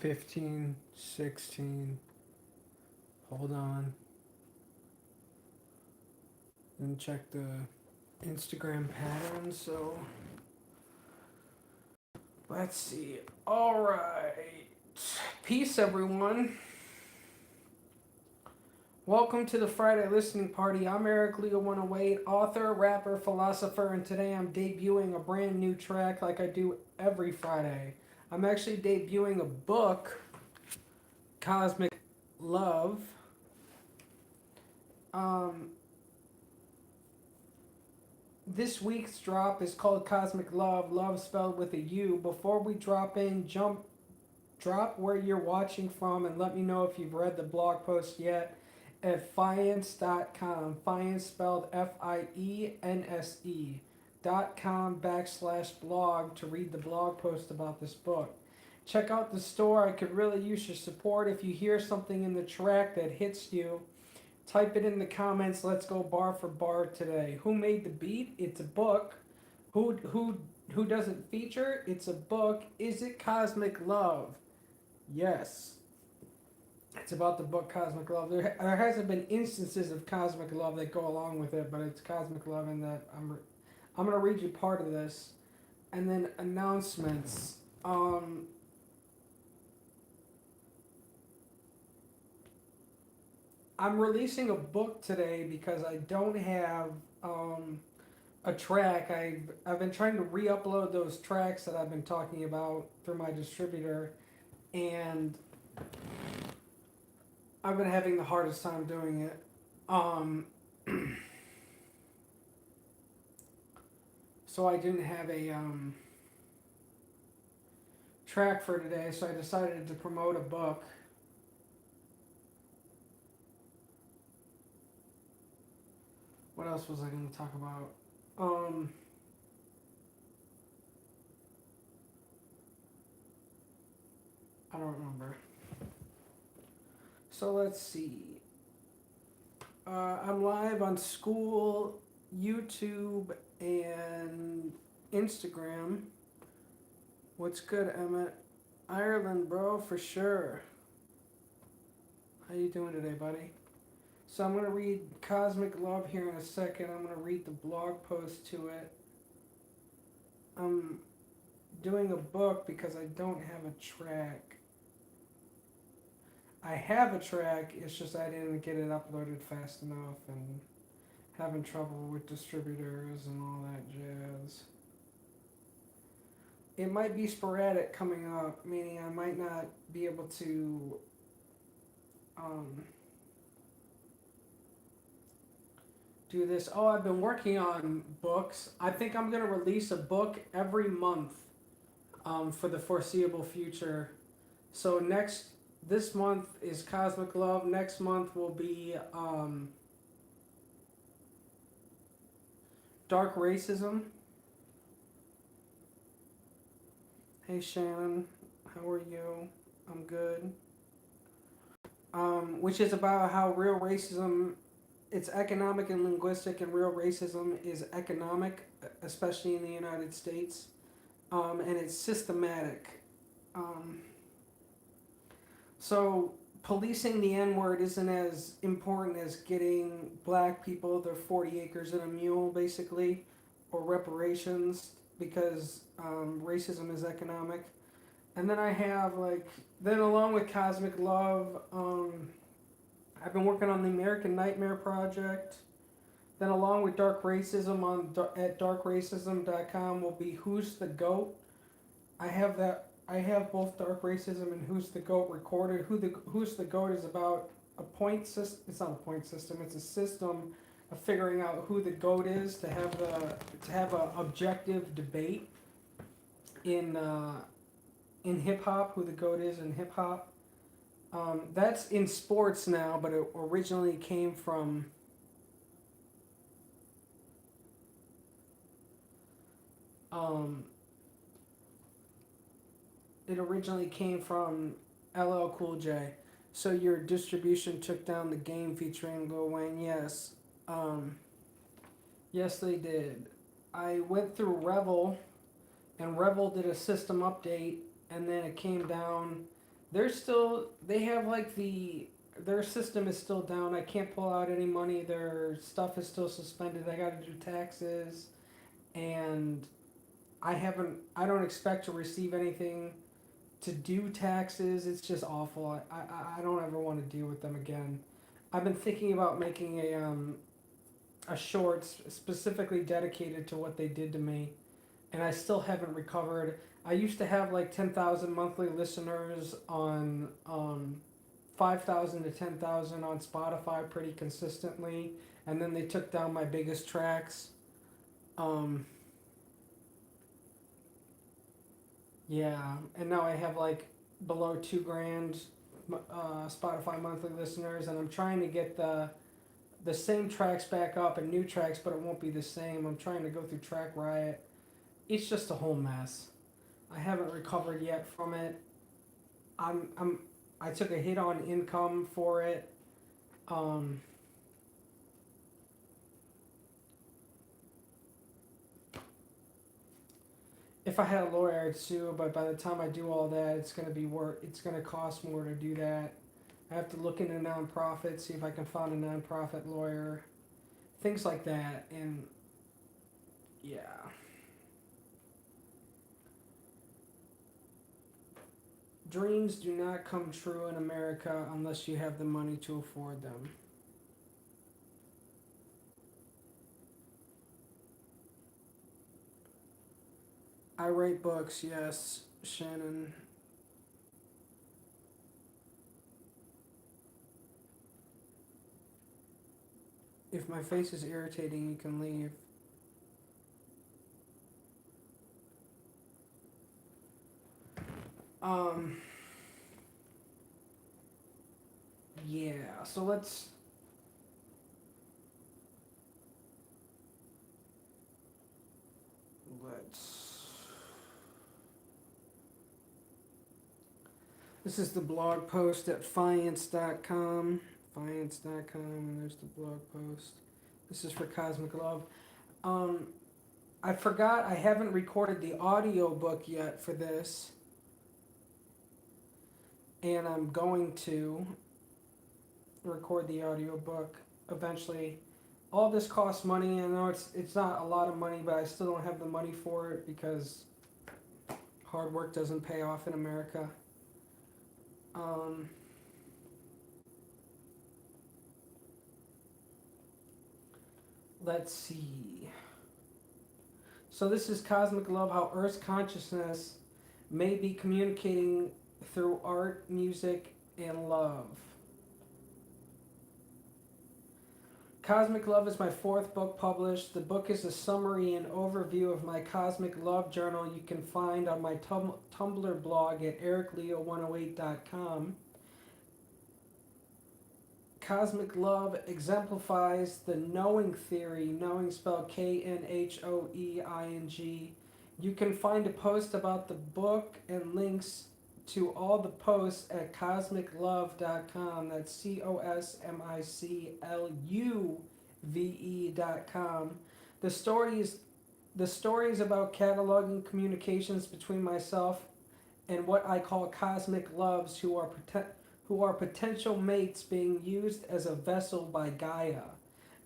15, 16. Hold on. And check the Instagram pattern. So let's see. All right. Peace, everyone. Welcome to the Friday listening party. I'm Eric Leo 108, author, rapper, philosopher, and today I'm debuting a brand new track like I do every Friday. I'm actually debuting a book, Cosmic Love. Um, this week's drop is called Cosmic Love, love spelled with a U. Before we drop in, drop where you're watching from and let me know if you've read the blog post yet at fiense.com. Fiense spelled FIENSE.com/blog to read the blog post about this book. Check out the store. I could really use your support. If you hear something in the track that hits you, type it in the comments. Let's go bar for bar today. Who made the beat? It's a book. Who does it feature? It's a book. Is it Cosmic Love? Yes. It's about the book Cosmic Love. There hasn't been instances of Cosmic Love that go along with it, but it's Cosmic Love in that I'm gonna read you part of this, and then announcements. I'm releasing a book today because I don't have a track. I've been trying to re-upload those tracks that I've been talking about through my distributor, and I've been having the hardest time doing it. Um, so I didn't have a track for today, so I decided to promote a book. What else was I going to talk about? I don't remember. So let's see. I'm live on School, YouTube, and Instagram. What's good, Emmett? Ireland, bro, for sure. How you doing today, buddy? So I'm going to read Cosmic Love here in a second. I'm going to read the blog post to it. I'm doing a book because I don't have a track. I have a track, it's just I didn't get it uploaded fast enough and having trouble with distributors and all that jazz. It might be sporadic coming up, meaning I might not be able to do this. Oh, I've been working on books. I think I'm going to release a book every month for the foreseeable future. So this month is Cosmic Love. Next month will be Dark Racism. Hey Shannon, how are you? I'm good. Which is about how real racism, it's economic and linguistic, and real racism is economic, especially in the United States, and it's systematic. Um, so policing the N-word isn't as important as getting black people their 40 acres and a mule, basically, or reparations, because racism is economic. And then I have, then along with Cosmic Love, I've been working on the American Nightmare Project. Then along with Dark Racism at darkracism.com will be Who's the Goat. I have both Dark Racism and Who's the Goat recorded. Who's the Goat is about a point system. It's not a point system. It's a system of figuring out who the goat is to have a objective debate in hip hop. Who the goat is in hip hop. That's in sports now, but it originally came from LL Cool J. So your distribution took down the game featuring Lil Wayne. Yes, yes they did. I went through Revel, and Revel did a system update, and then it came down. they have like their system is still down. I can't pull out any money. Their stuff is still suspended. I got to do taxes, and I don't expect to receive anything to do taxes. It's just awful. I don't ever want to deal with them again. I've been thinking about making a short specifically dedicated to what they did to me, and I still haven't recovered. I used to have like 10,000 monthly listeners on 5,000 to 10,000 on Spotify pretty consistently, and then they took down my biggest tracks. Um, yeah, and now I have like below 2 grand Spotify monthly listeners, and I'm trying to get the same tracks back up and new tracks, but it won't be the same. I'm trying to go through Track Riot. It's just a whole mess. I haven't recovered yet from it. I'm I took a hit on income for it. Um, if I had a lawyer, I'd sue, but by the time I do all that, it's gonna be work. It's gonna cost more to do that. I have to look into nonprofits, see if I can find a nonprofit lawyer, things like that, and yeah. Dreams do not come true in America unless you have the money to afford them. I write books, yes, Shannon. If my face is irritating, you can leave. Um, yeah, so let's this is the blog post at fiance.com. Fiance.com, and there's the blog post. This is for Cosmic Love. Um, I forgot I haven't recorded the audio book yet for this, and I'm going to record the audio book eventually. All this costs money. I know it's not a lot of money, but I still don't have the money for it because hard work doesn't pay off in America. Um, let's see. So this is Cosmic Love: How Earth's Consciousness May Be Communicating Through Art, Music, and Love. Cosmic Love is my fourth book published. The book is a summary and overview of my Cosmic Love journal you can find on my Tumblr blog at ericleo108.com. Cosmic Love exemplifies the knowing theory, knowing spelled Knhoeing. You can find a post about the book and links to all the posts at cosmicluve.com. That's COSMICLUVE.com. The story is the story is about cataloging communications between myself and what I call cosmic loves who are potential mates being used as a vessel by Gaia.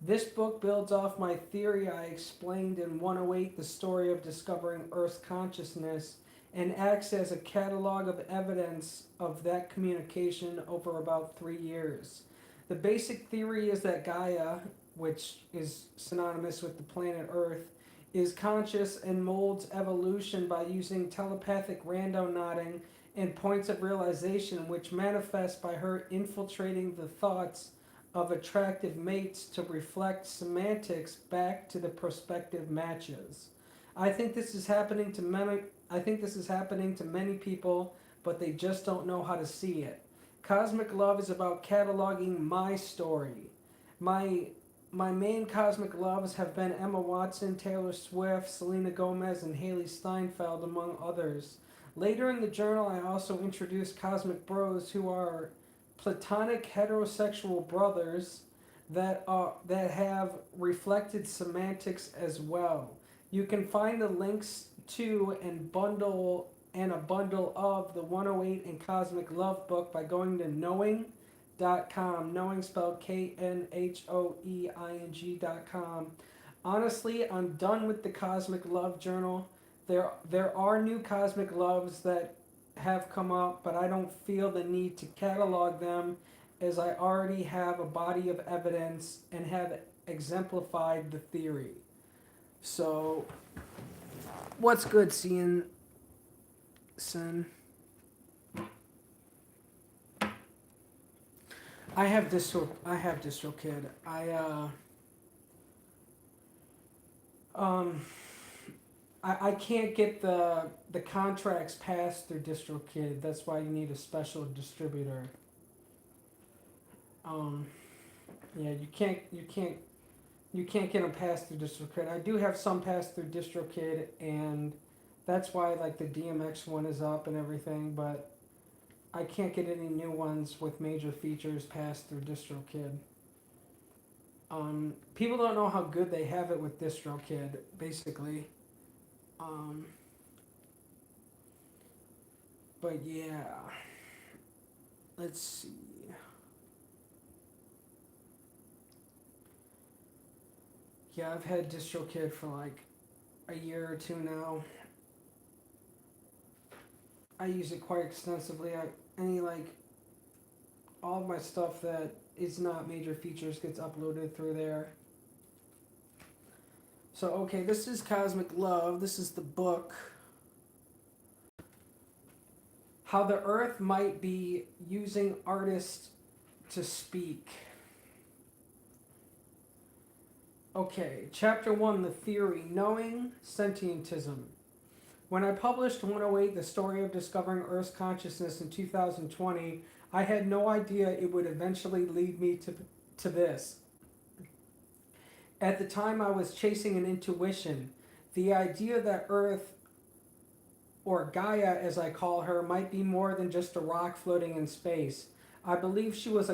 This book builds off my theory I explained in 108, The Story of Discovering Earth's Consciousness, and acts as a catalog of evidence of that communication over about 3 years. The basic theory is that Gaia, which is synonymous with the planet Earth, is conscious and molds evolution by using telepathic randonauting and points of realization, which manifest by her infiltrating the thoughts of attractive mates to reflect semantics back to the prospective matches. I think this is happening to many. I think this is happening to many people, but they just don't know how to see it. Cosmic Love is about cataloging my story. My my main cosmic loves have been Emma Watson, Taylor Swift, Selena Gomez, and Haley Steinfeld, among others. Later in the journal, I also introduced cosmic bros, who are platonic heterosexual brothers that have reflected semantics as well. You can find the links to and a bundle of the 108 and Cosmic Love book by going to knowing.com. Knowing spelled KNHOEING.com. Honestly, I'm done with the Cosmic Love Journal. There are new Cosmic Loves that have come up, but I don't feel the need to catalog them as I already have a body of evidence and have exemplified the theory. So, what's good, seeing Sin? I have DistroKid. Um I can't get the contracts passed through DistroKid. That's why you need a special distributor. Um yeah, you can't get them passed through DistroKid. I do have some passed through DistroKid, and that's why like the DMX one is up and everything, but I can't get any new ones with major features passed through DistroKid. People don't know how good they have it with DistroKid, basically. Um, but yeah, let's see. Yeah, I've had DistroKid for like a year or two now. I use it quite extensively. Any like all of my stuff that is not major features gets uploaded through there. So okay, this is Cosmic Love. This is the book. How the Earth might be using artists to speak. Okay, chapter 1, the theory, knowing sentientism. When I published 108, the story of discovering Earth's consciousness in 2020, I had no idea it would eventually lead me to this. At the time, I was chasing an intuition, the idea that Earth, or Gaia as I call her, might be more than just a rock floating in space. I believe she was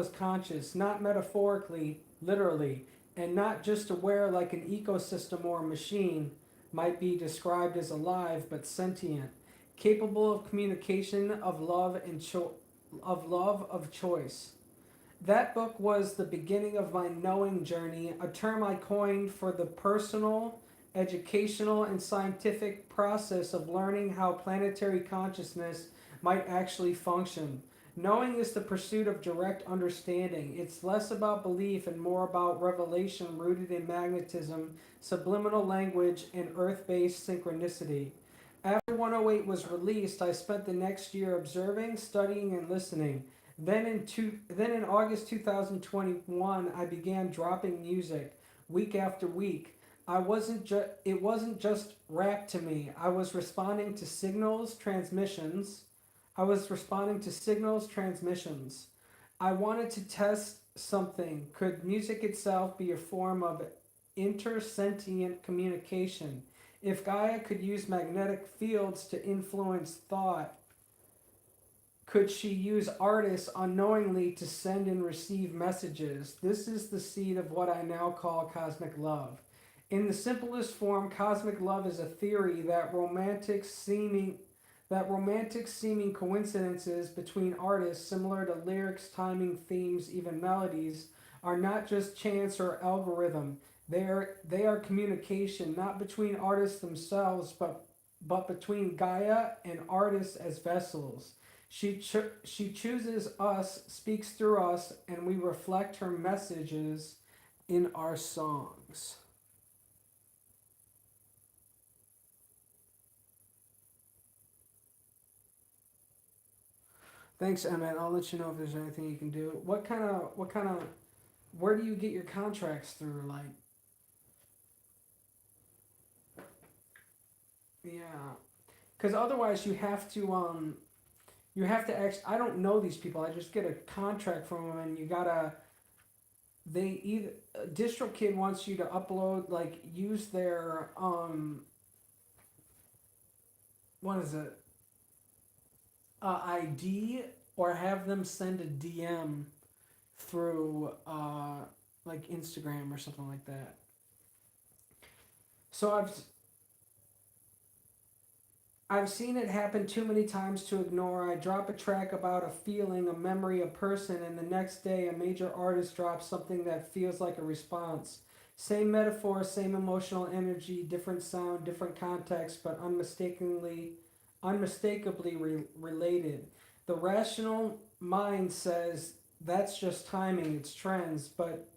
conscious, not metaphorically, literally, and not just aware like an ecosystem or a machine might be described as alive, but sentient, capable of communication, of love of choice. That book was the beginning of my knowing journey, a term I coined for the personal, educational, and scientific process of learning how planetary consciousness might actually function. Knowing is the pursuit of direct understanding. It's less about belief and more about revelation rooted in magnetism, subliminal language, and earth based synchronicity. After 108 was released, I spent the next year observing, studying, and listening. Then in August 2021, I began dropping music week after week. It wasn't just rap to me. I was responding to signals transmissions. I wanted to test something. Could music itself be a form of intersentient communication? If Gaia could use magnetic fields to influence thought, could she use artists unknowingly to send and receive messages? This is the seed of what I now call cosmic love. In the simplest form, cosmic love is a theory that romantic seeming coincidences between artists, similar to lyrics, timing, themes, even melodies, are not just chance or algorithm. They are communication, not between artists themselves, but between Gaia and artists as vessels. She chooses us, speaks through us, and we reflect her messages in our songs. Thanks, Emmett. I'll let you know if there's anything you can do. Where do you get your contracts through? Like, yeah, because otherwise you have to actually. I don't know these people. I just get a contract from them, and you gotta. They either DistroKid wants you to upload like use their what is it ID, or have them send a DM through like Instagram or something like that. So I've. I've seen it happen too many times to ignore. I drop a track about a feeling, a memory, a person, and the next day a major artist drops something that feels like a response. Same metaphor, same emotional energy, different sound, different context, but unmistakably related. The rational mind says that's just timing, it's trends, but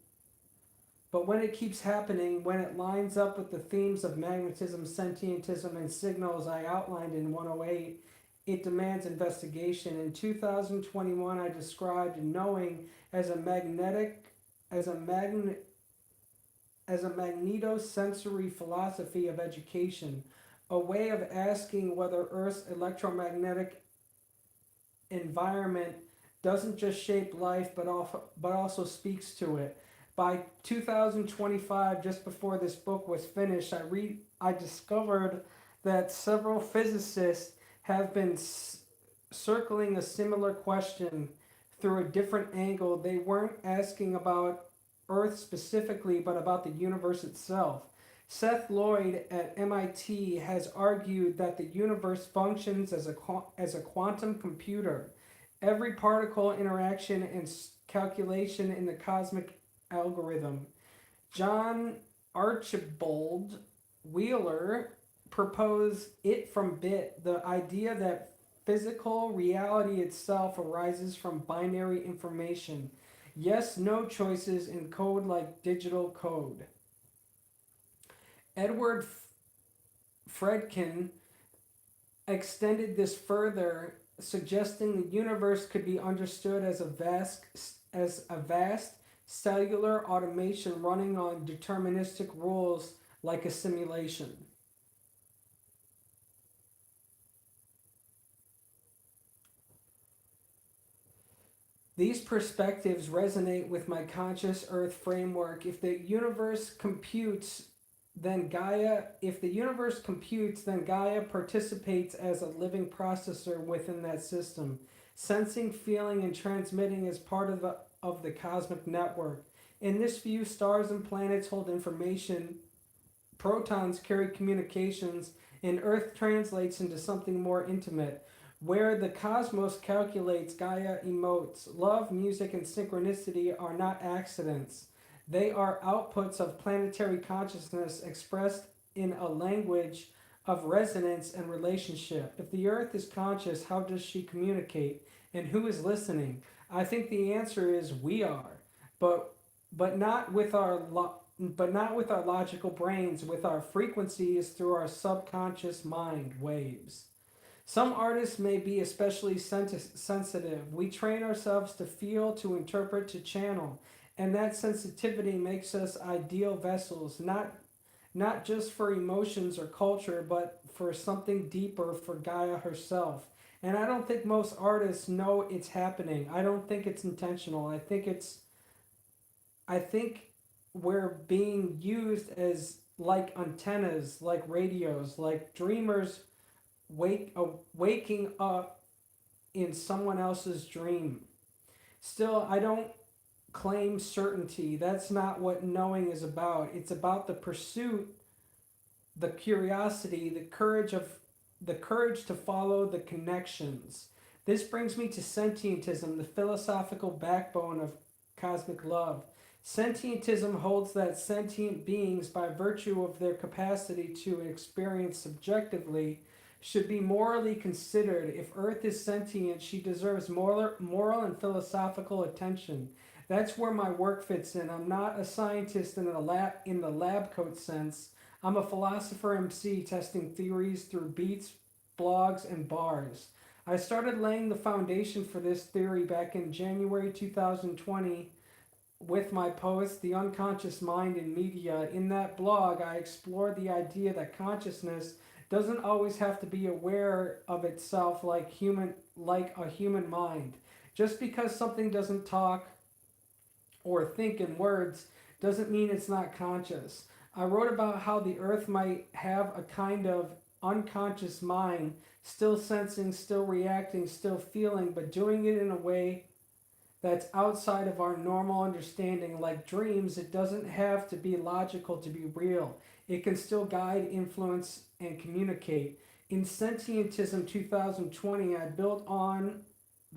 when it keeps happening, when it lines up with the themes of magnetism, sentientism, and signals I outlined in 108, it demands investigation. In 2021, I described knowing as a magnetic, as a magn, as a magnetosensory philosophy of education, a way of asking whether Earth's electromagnetic environment doesn't just shape life but also speaks to it. By 2025, just before this book was finished, I discovered that several physicists have been circling a similar question through a different angle. They weren't asking about Earth specifically, but about the universe itself. Seth Lloyd at MIT has argued that the universe functions as a quantum computer. Every particle interaction and calculation in the cosmic algorithm. John Archibald Wheeler proposed it from bit, the idea that physical reality itself arises from binary information. Yes, no choices in code like digital code. Edward Fredkin extended this further, suggesting the universe could be understood as a vast cellular automation running on deterministic rules like a simulation. These perspectives resonate with my conscious earth framework. If the universe computes, then Gaia participates as a living processor within that system, sensing, feeling, and transmitting as part of the cosmic network. In this view, stars and planets hold information, protons carry communications, and Earth translates into something more intimate. Where the cosmos calculates, Gaia emotes. Love, music, and synchronicity are not accidents. They are outputs of planetary consciousness expressed in a language of resonance and relationship. If the Earth is conscious, how does she communicate? And who is listening? I think the answer is we are, but but not with our but not with our logical brains. With our frequencies through our subconscious mind waves. Some artists may be especially sensitive. We train ourselves to feel, to interpret, to channel, and that sensitivity makes us ideal vessels, not just for emotions or culture, but for something deeper, for Gaia herself. And I don't think most artists know it's happening. I don't think it's intentional. I think we're being used as like antennas, like radios, like dreamers waking up in someone else's dream. Still, I don't claim certainty. That's not what knowing is about. It's about the pursuit, the curiosity, the courage to follow the connections. This brings me to sentientism, the philosophical backbone of cosmic love. Sentientism holds that sentient beings, by virtue of their capacity to experience subjectively, should be morally considered. If Earth is sentient, she deserves moral and philosophical attention. That's where my work fits in. I'm not a scientist in the lab coat sense. I'm a philosopher MC testing theories through beats, blogs, and bars. I started laying the foundation for this theory back in January 2020 with my post, The Unconscious Mind in Media. In that blog, I explored the idea that consciousness doesn't always have to be aware of itself like a human mind. Just because something doesn't talk or think in words doesn't mean it's not conscious. I wrote about how the earth might have a kind of unconscious mind, still sensing, still reacting, still feeling, but doing it in a way that's outside of our normal understanding. Like dreams, it doesn't have to be logical to be real. It can still guide, influence, and communicate. In Sentientism 2020, I built on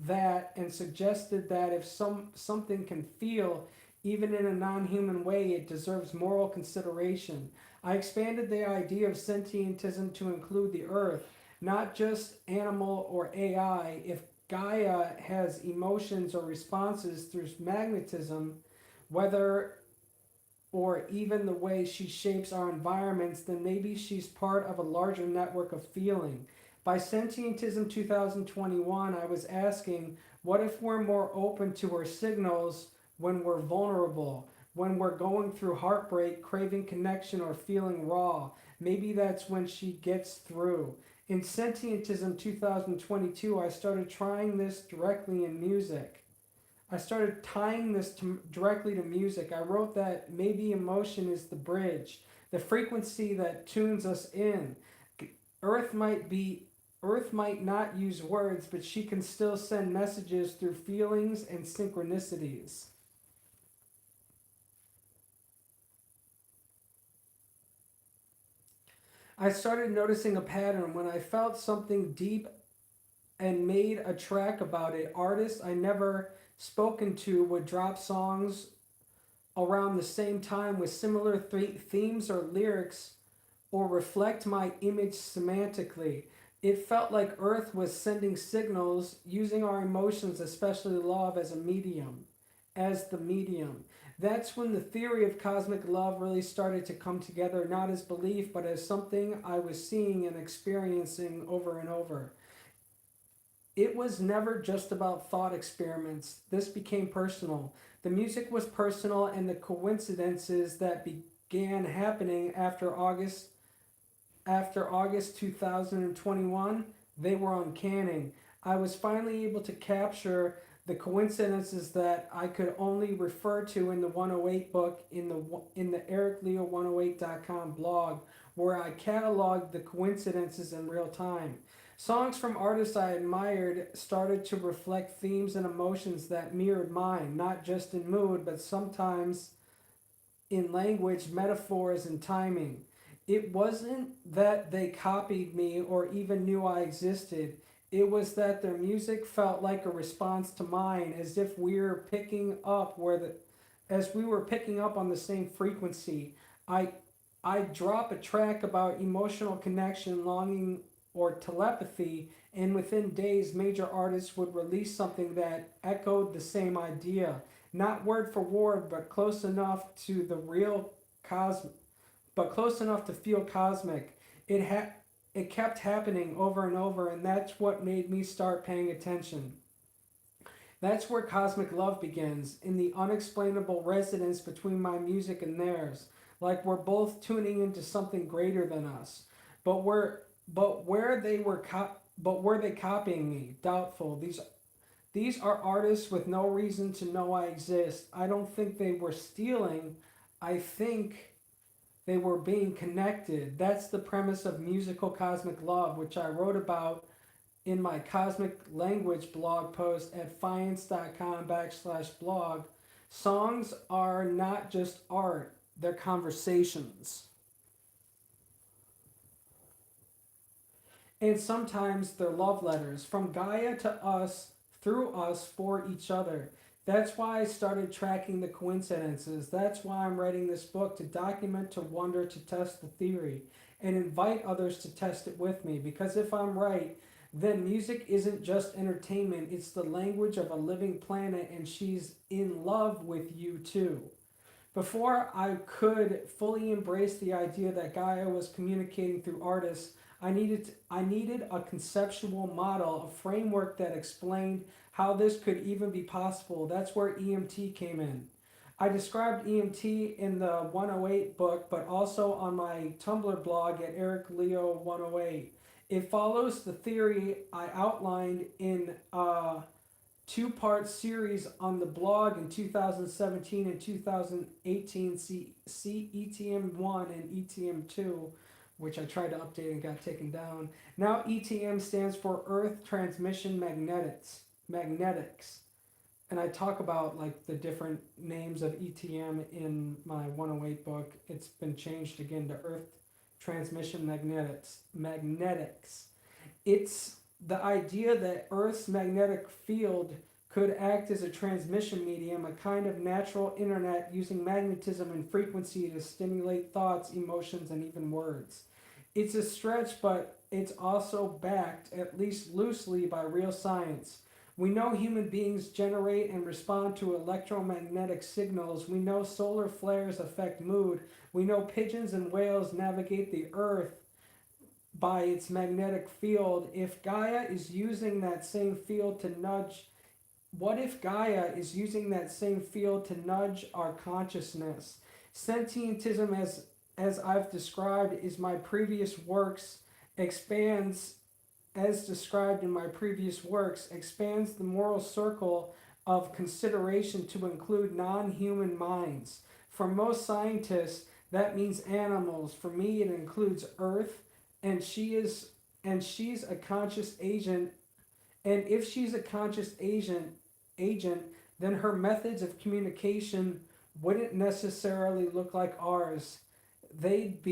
that and suggested that if something can feel, even in a non human way, it deserves moral consideration. I expanded the idea of sentientism to include the earth, not just animal or AI. If Gaia has emotions or responses through magnetism, whether or even the way she shapes our environments, then maybe she's part of a larger network of feeling. By Sentientism 2021, I was asking, what if we're more open to her signals when we're vulnerable, when we're going through heartbreak, craving connection, or feeling raw? Maybe that's when she gets through. In Sentientism 2022, I started trying this directly in music. I started tying this directly to music. I wrote that maybe emotion is the bridge, the frequency that tunes us in. Earth might be Earth might not use words, but she can still send messages through feelings and synchronicities. I started noticing a pattern when I felt something deep and made a track about it. Artists I never spoken to would drop songs around the same time with similar themes or lyrics or reflect my image semantically. It felt like Earth was sending signals using our emotions, especially love, as a medium, as the medium. That's when the theory of cosmic love really started to come together, not as belief, but as something I was seeing and experiencing over and over. It was never just about thought experiments. This became personal. The music was personal, and the coincidences that began happening after August 2021, they were uncanny. I was finally able to capture the coincidences that I could only refer to in the 108 book in the ericleo108.com blog, where I cataloged the coincidences in real time. Songs from artists I admired started to reflect themes and emotions that mirrored mine, not just in mood, but sometimes in language, metaphors, and timing. It wasn't that they copied me or even knew I existed. It was that their music felt like a response to mine, as if we were picking up where the as we were picking up on the same frequency. I I drop a track about emotional connection, longing, or telepathy, and within days, major artists would release something that echoed the same idea. Not word for word, but close enough to the real cosmic, but close enough to feel cosmic. It ha- it kept happening over and over, and that's what made me start paying attention. That's where cosmic love begins, in the unexplainable resonance between my music and theirs, like we're both tuning into something greater than us. But where but where they were but were they copying me? Doubtful. These are artists with no reason to know I exist. I don't think they were stealing. I think they were being connected. That's the premise of musical cosmic love, which I wrote about in my cosmic language blog post at fiance.com/blog. Songs are not just art, they're conversations. And sometimes they're love letters from Gaia to us, through us, for each other. That's why I started tracking the coincidences. That's why I'm writing this book, to document, to wonder, to test the theory, and invite others to test it with me. Because if I'm right, then music isn't just entertainment, it's the language of a living planet, and she's in love with you too. Before I could fully embrace the idea that Gaia was communicating through artists, I needed a conceptual model, a framework that explained how this could even be possible. That's where EMT came in. I described EMT in the 108 book, but also on my Tumblr blog at ericleo108. It follows the theory I outlined in two-part series on the blog in 2017 and 2018. See ETM1 and ETM2, which I tried to update and got taken down. Now ETM stands for Earth Transmission Magnetics. And I talk about like the different names of ETM in my 108 book. It's been changed again to Earth transmission magnetics. It's the idea that Earth's magnetic field could act as a transmission medium, a kind of natural internet using magnetism and frequency to stimulate thoughts, emotions, and even words. It's a stretch, but it's also backed, at least loosely, by real science. We know human beings generate and respond to electromagnetic signals. We know solar flares affect mood. We know pigeons and whales navigate the earth by its magnetic field. If Gaia is using that same field to nudge, what if Gaia is using that same field to nudge our consciousness? Sentientism, as I've described, is my previous works expands as described in my previous works, expands the moral circle of consideration to include non-human minds. For most scientists, that means animals. For me, it includes Earth, and she's a conscious agent. And if she's a conscious agent, then her methods of communication wouldn't necessarily look like ours. They'd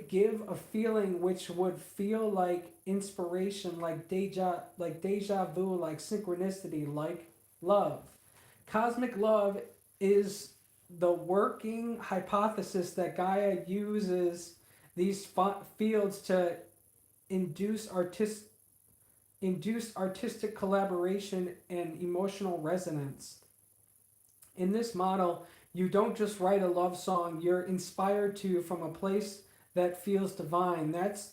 give a feeling which would feel like inspiration, like deja vu, like synchronicity, like love. Cosmic love is the working hypothesis that Gaia uses these fields to induce artistic collaboration and emotional resonance. In this model, you don't just write a love song, you're inspired to from a place that feels divine. That's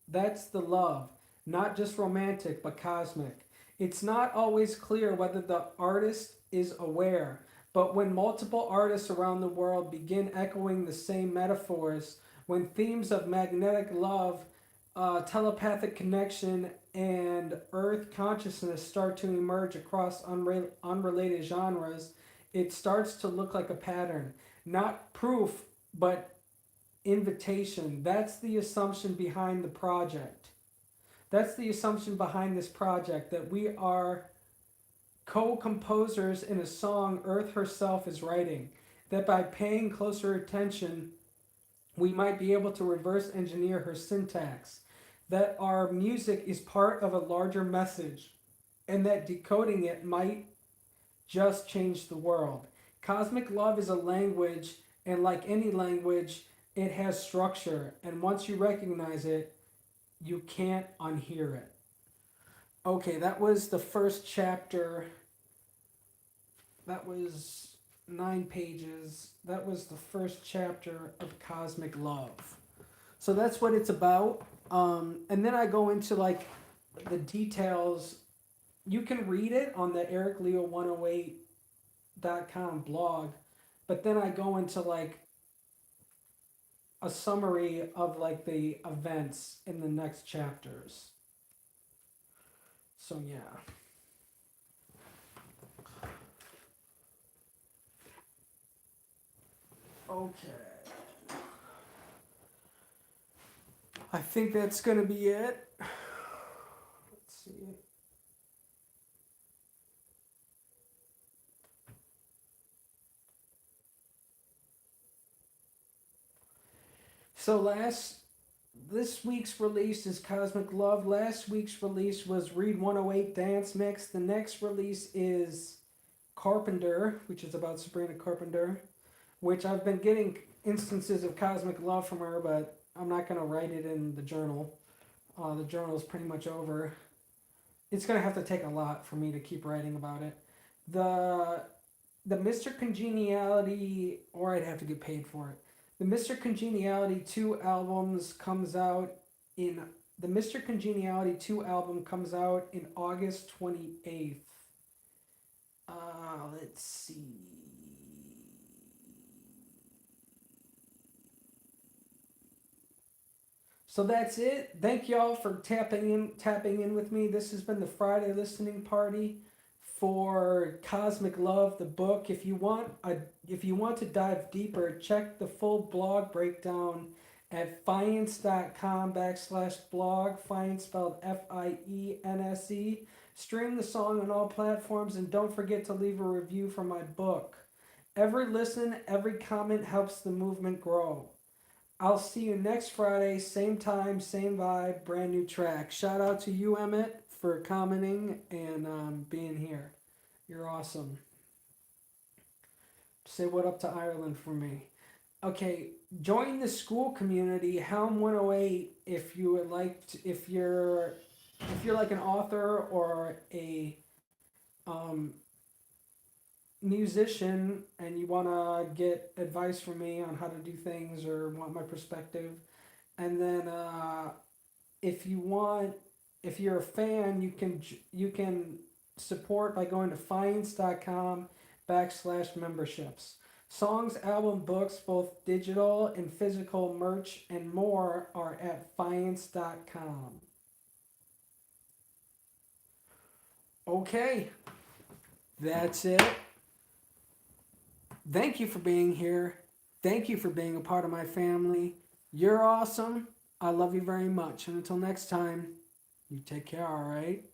the love, not just romantic, but cosmic. It's not always clear whether the artist is aware, but when multiple artists around the world begin echoing the same metaphors, when themes of magnetic love, telepathic connection, and earth consciousness start to emerge across unrelated genres, it starts to look like a pattern. Not proof, but invitation. That's the assumption behind the project. That's the assumption behind this project, that we are co-composers in a song Earth herself is writing. That by paying closer attention, we might be able to reverse engineer her syntax. That our music is part of a larger message, and that decoding it might just change the world. Cosmic love is a language, and like any language, it has structure, and once you recognize it, you can't unhear it. Okay, that was the first chapter. That was 9 pages. That was the first chapter of Cosmic Love. So that's what it's about. And then I go into like the details. You can read it on the ericleo108.com blog, but then I go into like a summary of like the events in the next chapters. So yeah. Okay. I think that's going to be it. Let's see. So this week's release is Cosmic Love. Last week's release was Read 108 Dance Mix. The next release is Carpenter, which is about Sabrina Carpenter, which I've been getting instances of Cosmic Love from her, but I'm not going to write it in the journal. The journal is pretty much over. It's going to have to take a lot for me to keep writing about it. The Mr. Congeniality, or I'd have to get paid for it. The Mr. Congeniality 2 albums comes out in the Mr. Congeniality 2 album comes out in August 28th. Let's see. So that's it. Thank y'all for tapping in with me. This has been the Friday listening party for Cosmic Love, the book. If you want to dive deeper, check the full blog breakdown at fience.com/blog. Fience spelled FIENSE. Stream the song on all platforms, and don't forget to leave a review for my book. Every listen, every comment helps the movement grow. I'll see you next Friday, same time, same vibe, brand new track. Shout out to you, Emmett, for commenting and being here. You're awesome. Say what up to Ireland for me. Okay, join the school community, Helm 108, if you would like to, if you're like an author or a um, musician and you want to get advice from me on how to do things or want my perspective. And then if you want, if you're a fan, you can support by going to fiends.com/memberships. Songs, album, books, both digital and physical merch and more are at fiends.com. Okay, that's it. Thank you for being here. Thank you for being a part of my family. You're awesome. I love you very much. And until next time, you take care, all right?